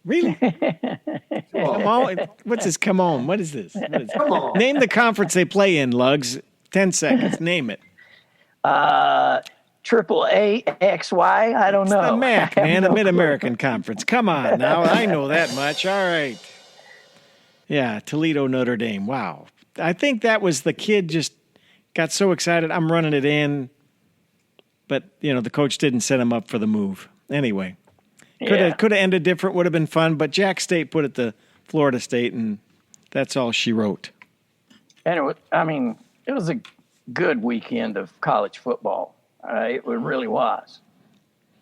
Really? Come on. What's this? Come on. What is this? Come on. Name the conference they play in, Lugs. 10 seconds. Name it. Triple A XY. I don't know. The MAC, man, the no Mid-American Conference. Come on now. I know that much. All right. Yeah, Toledo, Notre Dame. Wow. I think that was the kid just got so excited. I'm running it in. But, the coach didn't set him up for the move. Anyway, could have ended different, would have been fun. But Jack State put it to Florida State, and that's all she wrote. And it was a good weekend of college football. It really was,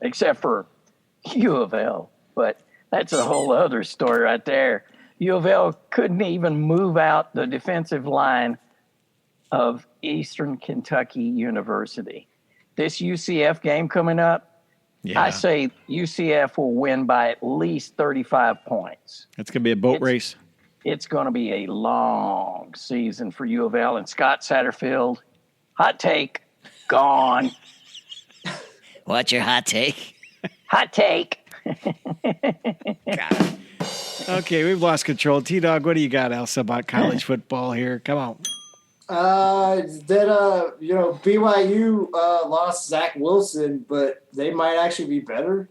except for U of L. But that's a whole other story right there. U of L couldn't even move out the defensive line of Eastern Kentucky University. This UCF game coming up, I say UCF will win by at least 35 points. It's going to be a boat race. It's going to be a long season for U of L. And Scott Satterfield, hot take, gone. What's your hot take? Hot take. Okay, we've lost control. T-Dog, what do you got else about college football here? Come on. BYU lost Zach Wilson, but they might actually be better.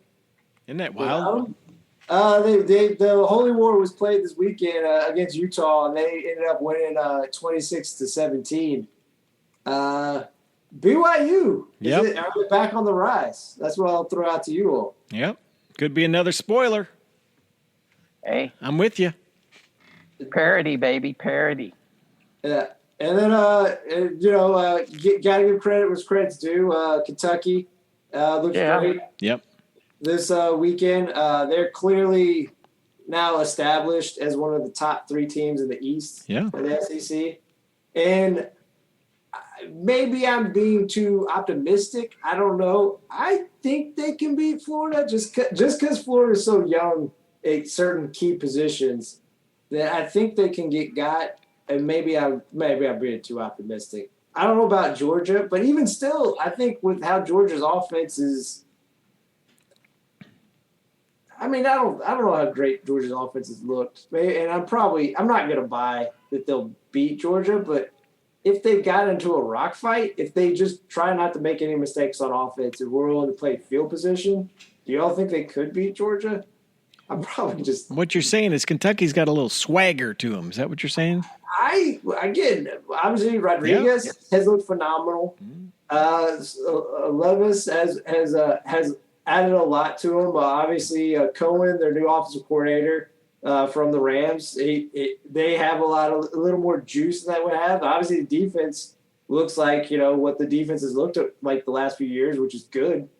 Isn't that wild? The Holy War was played this weekend against Utah, and they ended up winning 26-17. BYU, are they back on the rise? That's what I'll throw out to you all. Yep, could be another spoiler. Hey, I'm with you. Parody, baby, parody. Yeah. And then, got to give credit where credit's due. Kentucky looks great. Yep. This weekend, they're clearly now established as one of the top 3 teams in the East in the SEC. And maybe I'm being too optimistic. I don't know. I think they can beat Florida just because Florida is so young at certain key positions that I think they can get got. And maybe I'm being too optimistic. I don't know about Georgia, but even still, I think with how Georgia's offense is, I don't know how great Georgia's offense has looked. And I'm not going to buy that they'll beat Georgia, but if they got into a rock fight, if they just try not to make any mistakes on offense and we're willing to play field position, do y'all think they could beat Georgia? I'm probably just. What you're saying is Kentucky's got a little swagger to them. Is that what you're saying? Obviously Rodriguez has looked phenomenal. Levis has added a lot to him. Obviously, Cohen, their new offensive coordinator from the Rams, they have a little more juice than they would have. Obviously, the defense looks like what the defense has looked at like the last few years, which is good.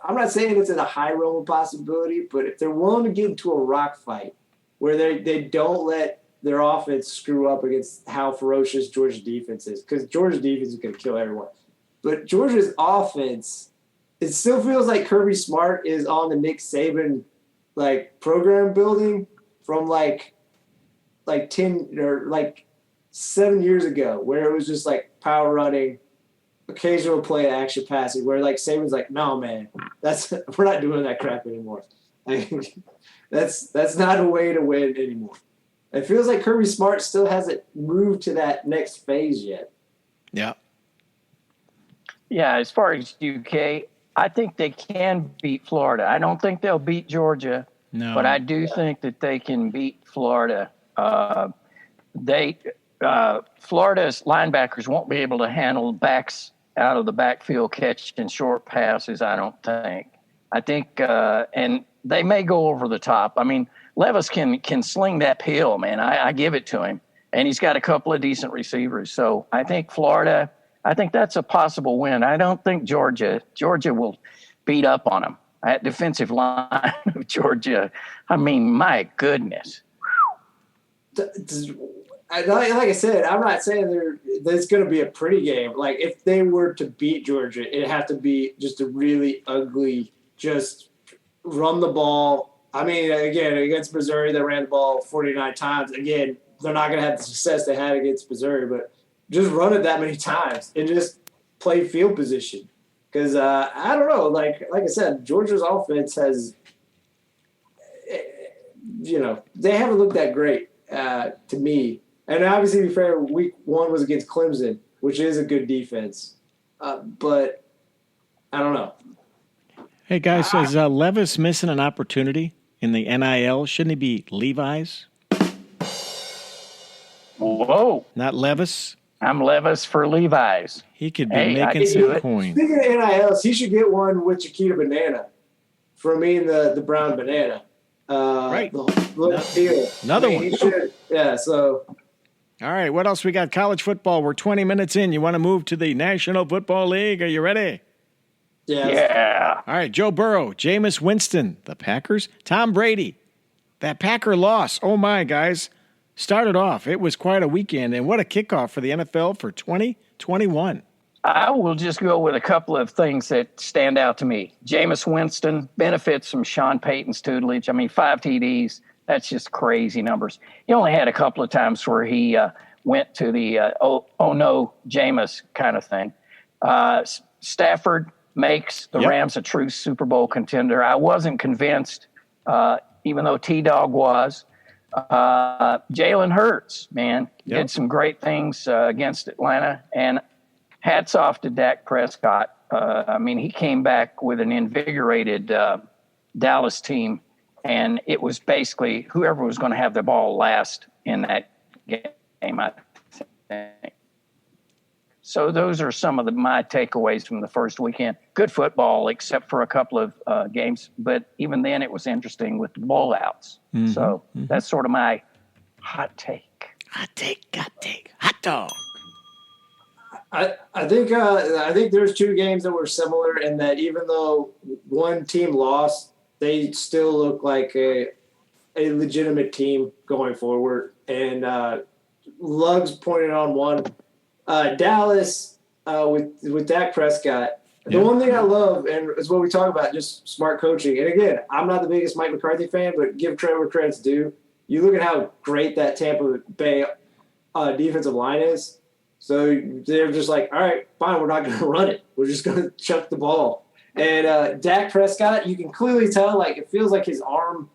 I'm not saying it's in a high realm of possibility, but if they're willing to get into a rock fight where they don't let their offense screw up against how ferocious Georgia's defense is, because Georgia's defense is going to kill everyone. But Georgia's offense, it still feels like Kirby Smart is on the Nick Saban program building from like 10 or 7 years ago, where it was just power running, occasional play action passing, where Saban's no man, we're not doing that crap anymore. That's not a way to win anymore. It feels like Kirby Smart still hasn't moved to that next phase yet. Yeah. Yeah, as far as UK, I think they can beat Florida. I don't think they'll beat Georgia, but I do think that they can beat Florida. Florida's linebackers won't be able to handle backs out of the backfield catching short passes, I don't think. I think, and they may go over the top. Levis can sling that pill, man. I give it to him. And he's got a couple of decent receivers. So I think Florida, that's a possible win. I don't think Georgia will beat up on them. That defensive line of Georgia, my goodness. Like I said, I'm not saying there's going to be a pretty game. If they were to beat Georgia, it'd have to be just a really ugly, just run the ball. Again, against Missouri, they ran the ball 49 times. Again, they're not going to have the success they had against Missouri, but just run it that many times and just play field position. Because I don't know, like I said, Georgia's offense has, they haven't looked that great to me. And obviously, to be fair, week 1 was against Clemson, which is a good defense. But I don't know. Hey, guys, is Levis missing an opportunity in the NIL? Shouldn't he be Levi's? Whoa. Not Levis? I'm Levis for Levi's. He could be Hey, I making can do some it. coin. Speaking of NILs, he should get one with Chiquita Banana for me and the brown banana. Right. The little deal. Another one. He should. Yeah, so. All right, what else we got? College football. We're 20 minutes in. You want to move to the National Football League? Are you ready? Yeah. All right, Joe Burrow, Jameis Winston, the Packers, Tom Brady. That Packer loss, oh my, guys, started off. It was quite a weekend, and what a kickoff for the NFL for 2021. I will just go with a couple of things that stand out to me. Jameis Winston benefits from Sean Payton's tutelage. I mean, 5 TDs, that's just crazy numbers. He only had a couple of times where he went to the oh no, Jameis kind of thing. Stafford makes the Rams a true Super Bowl contender. I wasn't convinced, even though T-Dog was. Jalen Hurts, man, did some great things against Atlanta. And hats off to Dak Prescott. I mean, he came back with an invigorated Dallas team, and it was basically whoever was going to have the ball last in that game, I think. So those are some of my takeaways from the first weekend. Good football, except for a couple of games. But even then, it was interesting with the blowouts. Mm-hmm, so that's sort of my hot take. Hot dog. I think there's 2 games that were similar in that even though one team lost, they still look like a legitimate team going forward. And Lugs pointed on one. Dallas with Dak Prescott. The one thing I love, and it's what we talk about, just smart coaching. And again, I'm not the biggest Mike McCarthy fan, but give credit where credit's due. You look at how great that Tampa Bay defensive line is. So they're just like, all right, fine, we're not going to run it. We're just going to chuck the ball. And Dak Prescott, you can clearly tell, like, it feels like his arm,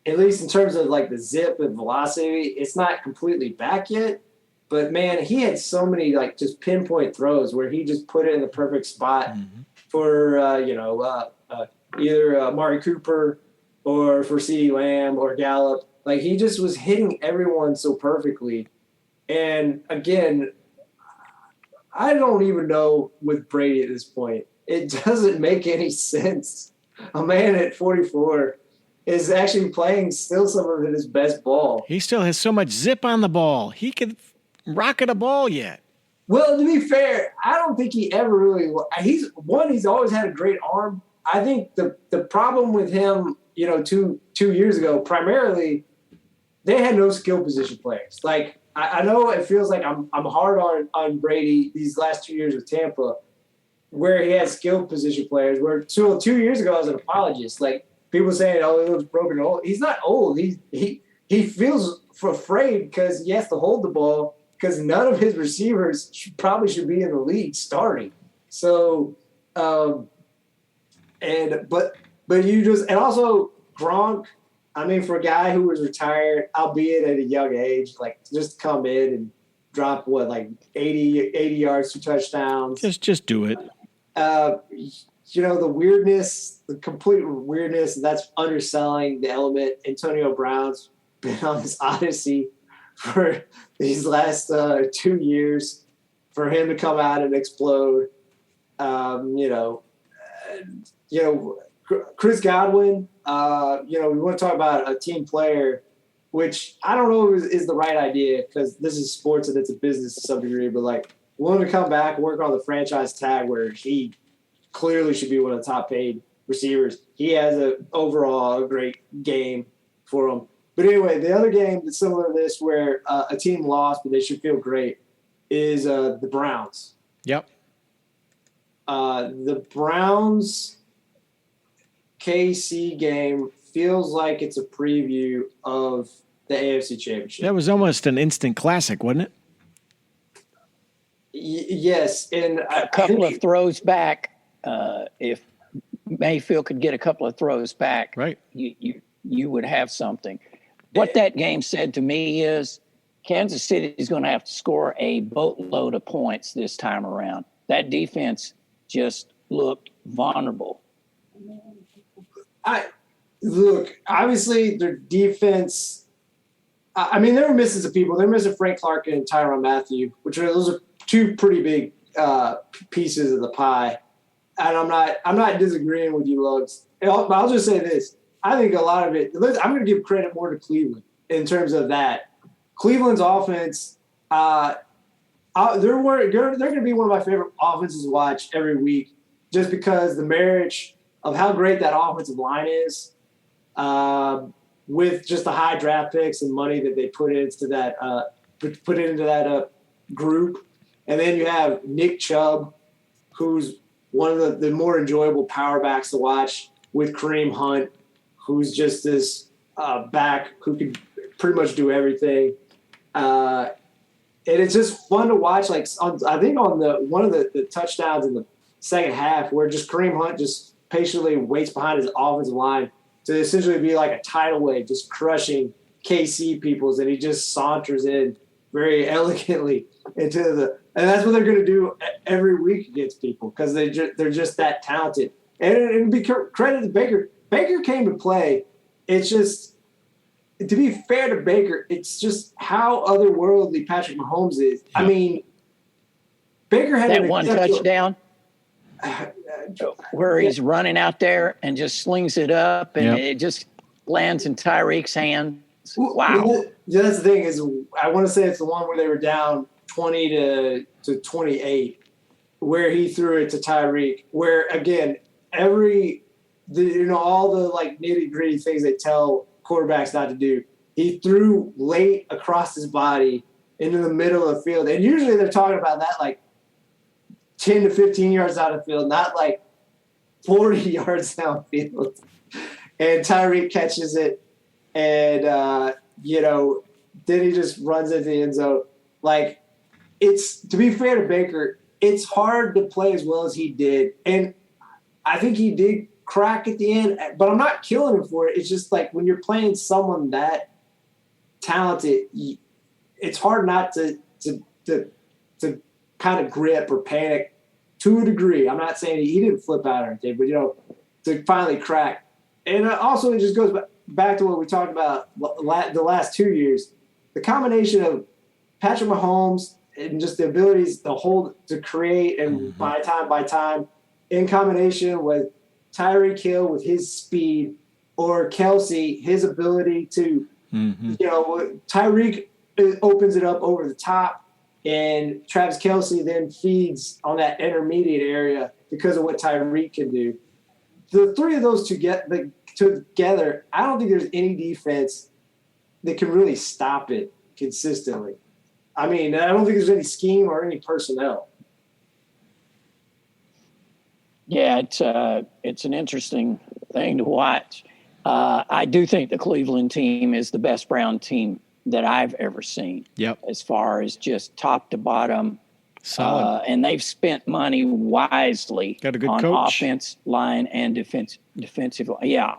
at least in terms of, like, the zip and velocity, it's not completely back yet. But, man, he had so many, like, just pinpoint throws where he just put it in the perfect spot for, either Amari Cooper or for CeeDee Lamb or Gallup. Like, he just was hitting everyone so perfectly. And, again, I don't even know with Brady at this point. It doesn't make any sense. A man at 44 is actually playing still some of his best ball. He still has so much zip on the ball. He could rocket a ball yet. Well, to be fair, I don't think he ever really – he's always had a great arm. I think the problem with him, 2 years ago, primarily, they had no skill position players. Like, I know it feels like I'm hard on Brady these last 2 years with Tampa, where he had skilled position players. Where 2 years ago I was an apologist. Like people saying, "Oh, he looks broken old." He's not old. He feels afraid because he has to hold the ball because none of his receivers probably should be in the league starting. So, but you just and also Gronk. I mean, for a guy who was retired, albeit at a young age, like just come in and drop 80 yards, 2 touchdowns. Just do it. The weirdness, the complete weirdness, and that's underselling the element. Antonio Brown's been on this odyssey for these last 2 years. For him to come out and explode, Chris Godwin, we want to talk about a team player, which I don't know is the right idea because this is sports and it's a business to some degree, but like willing to come back, work on the franchise tag where he clearly should be one of the top paid receivers. He has overall a great game for him. But anyway, the other game that's similar to this where a team lost, but they should feel great is the Browns. Yep. The Browns KC game feels like it's a preview of the AFC Championship. That was almost an instant classic, wasn't it? Yes, and A couple of throws back if Mayfield could get a couple of throws back, Right. you would have something. What that game said to me is Kansas City is going to have to score a boatload of points this time around. That defense just looked vulnerable. Look, obviously their defense. I mean, they were missing some people. They're missing Frank Clark and Tyrann Mathieu, those are two pretty big pieces of the pie. And I'm not disagreeing with you, Lugs. I'll just say this: I think a lot of it. I'm going to give credit more to Cleveland in terms of that. Cleveland's offense. They're going to be one of my favorite offenses to watch every week, just because the marriage of how great that offensive line is, with just the high draft picks and money that they put into that group, and then you have Nick Chubb, who's one of the more enjoyable power backs to watch, with Kareem Hunt, who's just this back who can pretty much do everything. And it's just fun to watch. Like I think on one of the touchdowns in the second half, where just Kareem Hunt just patiently waits behind his offensive line to essentially be like a tidal wave, just crushing KC peoples, and he just saunters in very elegantly into and that's what they're going to do every week against people, because they're just that talented. And it'd be credit to Baker. Baker came to play. It's just, to be fair to Baker, it's just how otherworldly Patrick Mahomes is. I mean, Baker had that one touchdown where he's running out there and just slings it up, and it just lands in Tyreek's hand. Wow. That's the thing is, I want to say it's the one where they were down 20 to 28, where he threw it to Tyreek, where again, all the like nitty gritty things they tell quarterbacks not to do, he threw late across his body into the middle of the field. And usually they're talking about that like 10 to 15 yards out of the field, not like 40 yards downfield. And Tyreek catches it, and then he just runs into the end zone. Like, it's, to be fair to Baker, it's hard to play as well as he did. And I think he did crack at the end, but I'm not killing him for it. It's just like when you're playing someone that talented, it's hard not to kind of grip or panic to a degree. I'm not saying he didn't flip out or anything, but, to finally crack. And also it just goes back to what we talked about the last 2 years. The combination of Patrick Mahomes and just the abilities to create and by time, in combination with Tyreek Hill with his speed, or Kelsey, his ability to, Tyreek opens it up over the top, and Travis Kelsey then feeds on that intermediate area because of what Tyreek can do. The three of those together, I don't think there's any defense that can really stop it consistently. I mean, I don't think there's any scheme or any personnel. Yeah, it's an interesting thing to watch. I do think the Cleveland team is the best Brown team that I've ever seen. Yep. As far as just top to bottom. Solid. And they've spent money wisely. Got a good on coach. Offense line and defensive line.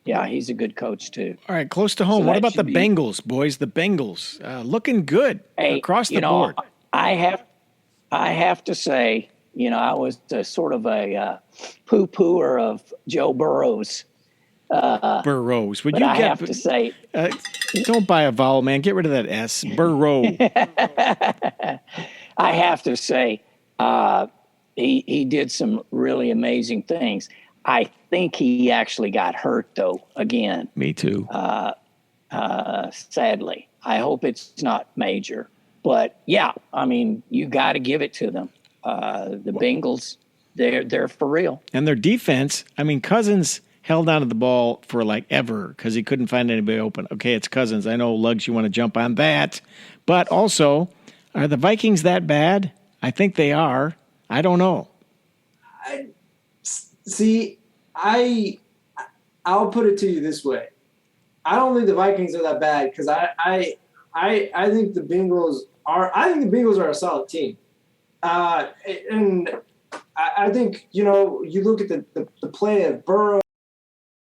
Yeah, he's a good coach too. All right, close to home. So what that about the should be- Bengals, boys? The Bengals looking good across the board. I have to say, I was sort of a poo-pooer of Joe Burrow's. Burrows. Would But you I get? have to say, Don't buy a vowel, man. Get rid of that S. Burrow. I have to say, he did some really amazing things. I think he actually got hurt, though, again. Me too. Sadly. I hope it's not major. But, yeah, I mean, you got to give it to them. The Bengals, they're for real. And their defense, I mean, Cousins held onto the ball for like ever because he couldn't find anybody open. Okay, it's Cousins. I know, Lugs, you want to jump on that. But also, are the Vikings that bad? I think they are. I don't know. I'll put it to you this way. I don't think the Vikings are that bad, because I think the Bengals are a solid team. And I think, you know, you look at the play of Burrow